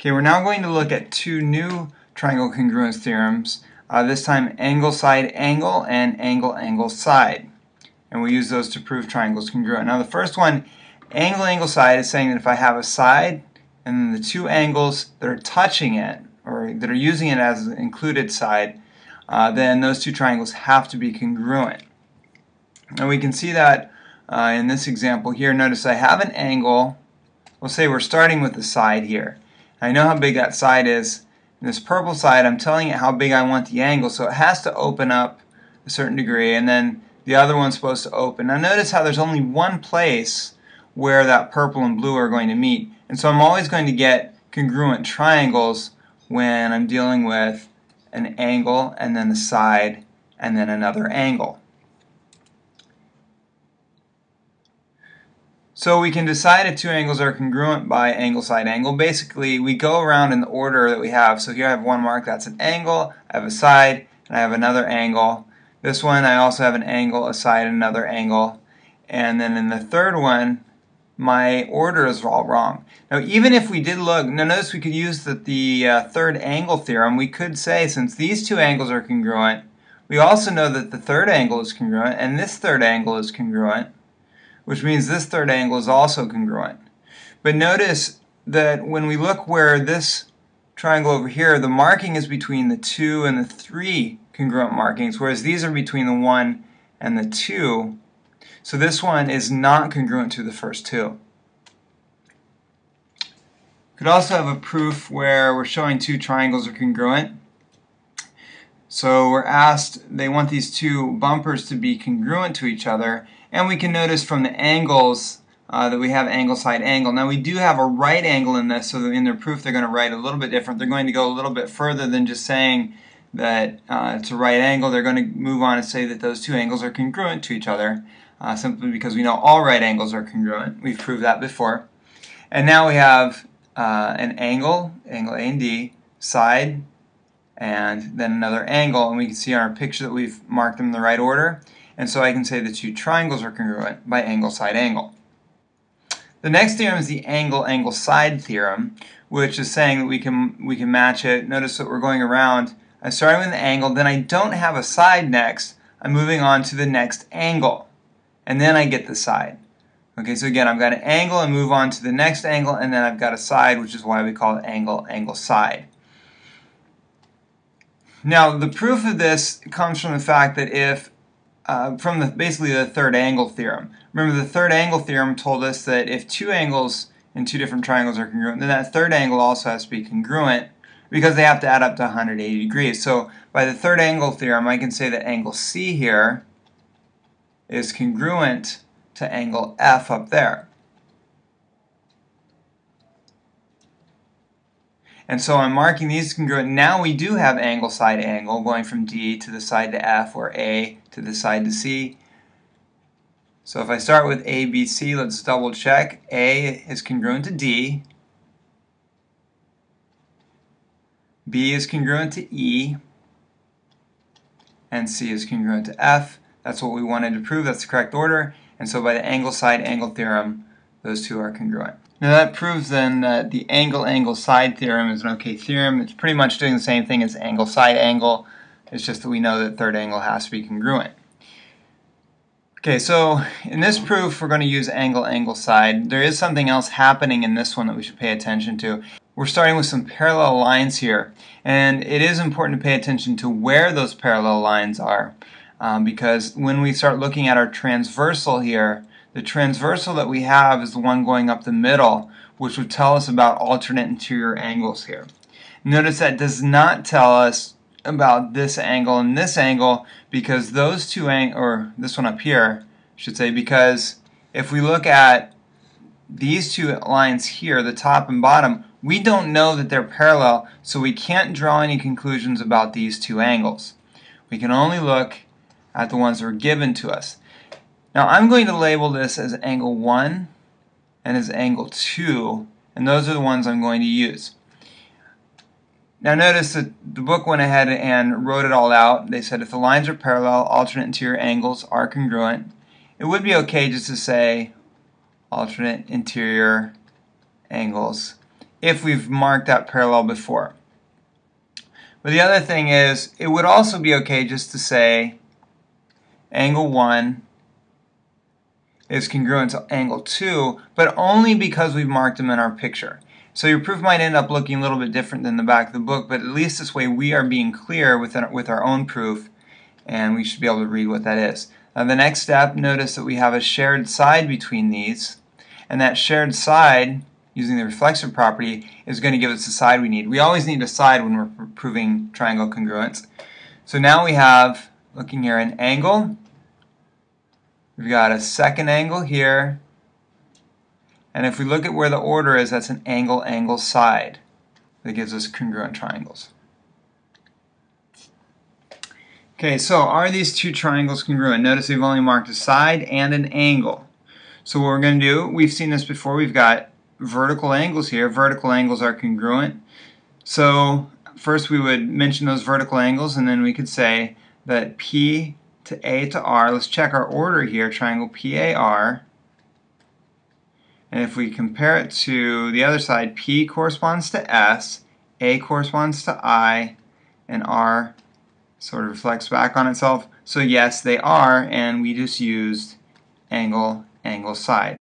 Okay, we're now going to look at two new triangle congruence theorems, this time angle side angle and angle angle side. And we use those to prove triangles congruent. Now the first one, angle angle side, is saying that if I have a side and then the two angles that are touching it, or that are using it as an included side, then those two triangles have to be congruent. And we can see that in this example here. Notice I have an angle. We'll say we're starting with the side here. I know how big that side is. In this purple side, I'm telling it how big I want the angle, so it has to open up a certain degree, and then the other one's supposed to open. Now notice how there's only one place where that purple and blue are going to meet, and so I'm always going to get congruent triangles when I'm dealing with an angle and then a side and then another angle. So we can decide if two angles are congruent by angle side angle. Basically, we go around in the order that we have. So here I have one mark, that's an angle, I have a side, and I have another angle. This one I also have an angle, a side, and another angle. And then in the third one, my order is all wrong. Now even if we did look, now notice we could use the third angle theorem. We could say, since these two angles are congruent, we also know that the third angle is congruent and this third angle is congruent, which means this third angle is also congruent. But notice that when we look where this triangle over here, the marking is between the 2 and the 3 congruent markings, whereas these are between the 1 and the 2. So this one is not congruent to the first two. Could also have a proof where we're showing two triangles are congruent. So we're asked, they want these two bumpers to be congruent to each other, and we can notice from the angles that we have angle side angle. Now we do have a right angle in this, so in their proof they're going to write a little bit different. They're going to go a little bit further than just saying that it's a right angle. They're going to move on and say that those two angles are congruent to each other, simply because we know all right angles are congruent. We've proved that before. And now we have an angle, angle A and D, side, and then another angle, and we can see on our picture that we've marked them in the right order, and so I can say the two triangles are congruent by angle side angle. The next theorem is the angle angle side theorem, which is saying that we can match it. Notice that we're going around. I'm starting with an angle, then I don't have a side next. I'm moving on to the next angle, and then I get the side. Okay, so again, I've got an angle and move on to the next angle, and then I've got a side, which is why we call it angle angle side. Now the proof of this comes from the fact that if basically the third angle theorem. Remember, the third angle theorem told us that if two angles in two different triangles are congruent, then that third angle also has to be congruent because they have to add up to 180 degrees. So by the third angle theorem, I can say that angle C here is congruent to angle F up there. And so I'm marking these congruent. Now we do have angle side angle going from D to the side to F, or A to the side to C. So if I start with A, B, C, let's double check. A is congruent to D. B is congruent to E. And C is congruent to F. That's what we wanted to prove. That's the correct order. And so by the angle side angle theorem, those two are congruent. Now that proves then that the angle angle side theorem is an okay theorem. It's pretty much doing the same thing as angle side angle. It's just that we know that third angle has to be congruent. Okay, so in this proof we're going to use angle angle side. There is something else happening in this one that we should pay attention to. We're starting with some parallel lines here, and it is important to pay attention to where those parallel lines are, because when we start looking at our transversal here, the transversal that we have is the one going up the middle, which would tell us about alternate interior angles here. Notice that does not tell us about this angle and this angle, because those two or this one up here, I should say, because if we look at these two lines here, the top and bottom, we don't know that they're parallel, so we can't draw any conclusions about these two angles. We can only look at the ones that are given to us. Now I'm going to label this as angle 1 and as angle 2, and those are the ones I'm going to use. Now notice that the book went ahead and wrote it all out. They said if the lines are parallel, alternate interior angles are congruent. It would be okay just to say alternate interior angles if we've marked that parallel before. But the other thing is, it would also be okay just to say angle 1 is congruent to angle 2, but only because we've marked them in our picture. So your proof might end up looking a little bit different than the back of the book, but at least this way we are being clear with our own proof, and we should be able to read what that is. Now the next step, notice that we have a shared side between these, and that shared side, using the reflexive property, is going to give us the side we need. We always need a side when we're proving triangle congruence. So now we have, looking here, an angle. We've got a second angle here. And if we look at where the order is, that's an angle, angle, side. That gives us congruent triangles. Okay, so are these two triangles congruent? Notice we've only marked a side and an angle. So what we're going to do, we've seen this before, we've got vertical angles here. Vertical angles are congruent. So first we would mention those vertical angles, and then we could say that P to A to R, let's check our order here, triangle PAR. And if we compare it to the other side, P corresponds to S, A corresponds to I, and R sort of reflects back on itself. So yes, they are, and we just used angle, angle, side.